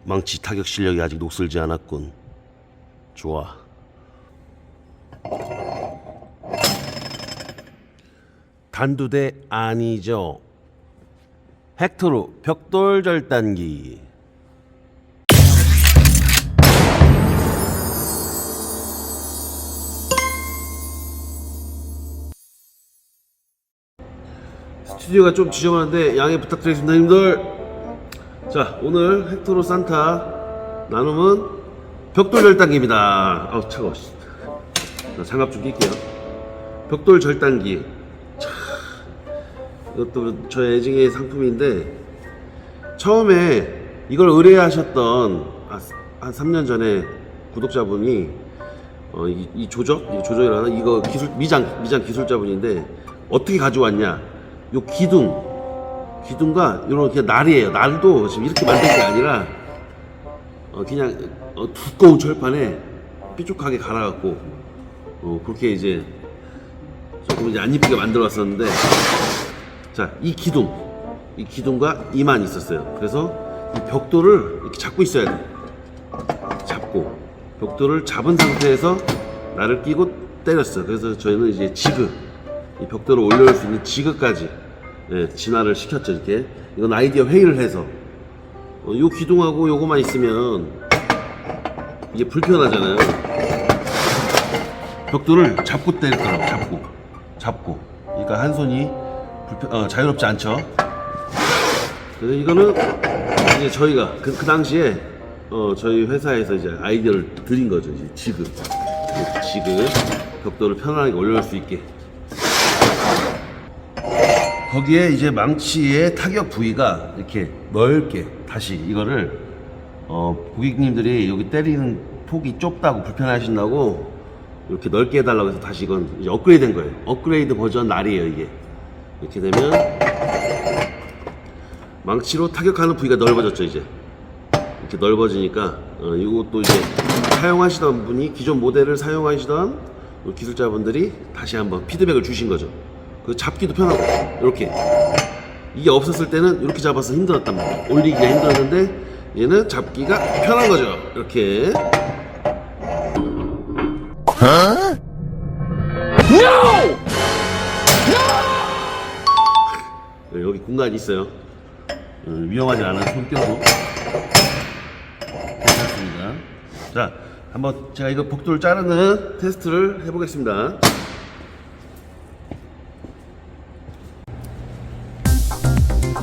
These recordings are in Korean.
망치 타격 실력이 아직 녹슬지 않았군. 좋아. 단두대 아니죠. 헥토르 벽돌 절단기. 스튜디오가 좀 지저분한데 양해 부탁드리겠습니다, 형님들. 자, 오늘 헥토르 산타 나눔은 벽돌 절단기입니다. 아우 차가워. 자, 장갑 좀 낄게요. 벽돌 절단기. 자, 이것도 저의 애증의 상품인데, 처음에 이걸 의뢰하셨던 한 3년 전에 구독자분이 이 조적이라나 이거 미장 기술자분인데, 어떻게 가져왔냐? 요 기둥과 요런 그냥 날이에요. 날도 지금 이렇게 만든 게 아니라 그냥 두꺼운 철판에 삐죽하게 갈아갖고 그렇게 이제 조금 이제 안 이쁘게 만들어 왔었는데, 자, 이 기둥과 이만 있었어요. 그래서 이 벽돌을 이렇게 잡고 있어야 돼. 잡고 벽돌을 잡은 상태에서 날을 끼고 때렸어요. 그래서 저희는 이제 이 벽돌을 올려올 수 있는 지그까지 진화를 시켰죠. 이렇게 이건 아이디어 회의를 해서 요 기둥하고 요거만 있으면 이게 불편하잖아요. 벽돌을 잡고 때릴 거라고. 잡고 그러니까 한 손이 자유롭지 않죠. 그래서 이거는 이제 저희가 그 당시에 저희 회사에서 이제 아이디어를 드린 거죠. 이제 지그 벽돌을 편안하게 올려올 수 있게. 거기에 이제 망치의 타격 부위가 이렇게 넓게 다시 이거를 고객님들이 여기 때리는 폭이 좁다고 불편하신다고 이렇게 넓게 해달라고 해서 다시 이건 이제 업그레이드 된 거예요. 업그레이드 버전 날이에요. 이게 이렇게 되면 망치로 타격하는 부위가 넓어졌죠. 이제 이렇게 넓어지니까 이것도 이제 사용하시던 분이 기존 모델을 사용하시던 기술자분들이 다시 한번 피드백을 주신 거죠. 그 잡기도 편하고. 이렇게 이게 없었을 때는 이렇게 잡아서 힘들었단 말이에요. 올리기가 힘들었는데 얘는 잡기가 편한 거죠. 이렇게. No! 여기 공간이 있어요. 위험하지 않은 손껴도 괜찮습니다. 자, 한번 제가 이거 벽돌 자르는 테스트를 해보겠습니다.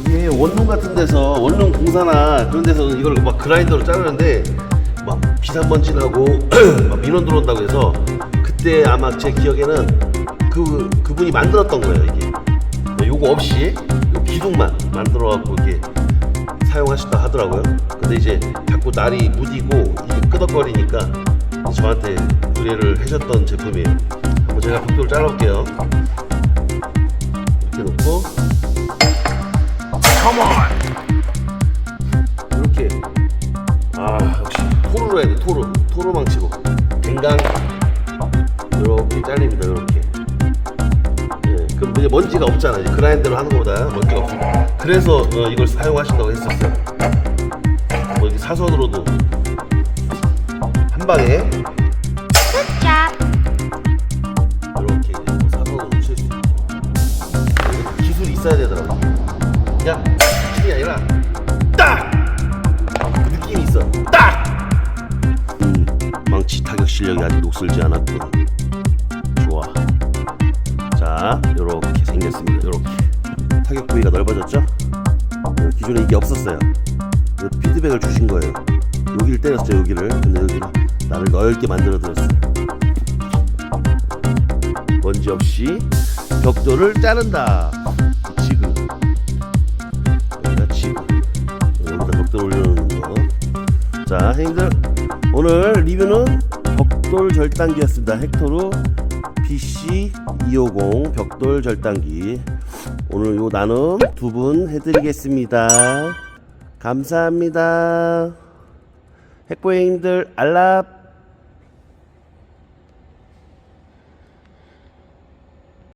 이게 원룸 같은 데서, 원룸 공사나 그런 데서는 이걸 막 그라인더로 자르는데 막 비산먼지 나고 막 민원 들어온다고 해서, 그때 아마 제 기억에는 그분이 만들었던 거예요. 이게 요거 없이 요 기둥만 만들어 갖고 이렇게 사용하셨다 하더라고요. 근데 이제 자꾸 날이 무디고 이게 끄덕거리니까 저한테 의뢰를 하셨던 제품이에요. 한번 제가 벽돌을 잘라볼게요. 이렇게 놓고 이렇게. 역시 토르로 해야 돼. 토르 망치고 댕강 이렇게 잘립니다. 이렇게. 그럼 이제 먼지가 없잖아. 이제 그라인더로 하는 것보다 먼지가 없으니까. 그래서 이걸 사용하신다고 했었어요. 이렇게 사선으로도 한 방에 이렇게 사선으로 칠 수 있고. 기술이 있어야 되더라고. 그냥 칠이 아니라 딱! 그 느낌이 있어. 딱! 망치 타격 실력이 아직 녹슬지 않았군. 좋아. 자, 요렇게 생겼습니다. 요렇게 타격 부위가 넓어졌죠? 기존에 이게 없었어요. 피드백을 주신 거예요. 여기를 때렸죠. 여기를. 근데 여기를 나를 넓게 만들어 드렸어요. 먼지 없이 벽돌을 자른다. 여기다 벽돌 올려놓는 거. 자, 형님들, 오늘 리뷰는 벽돌 절단기였습니다. 헥토르 PC250 벽돌 절단기. 오늘 요 나눔 2분 해드리겠습니다. 감사합니다. 헥보행님들 알랍.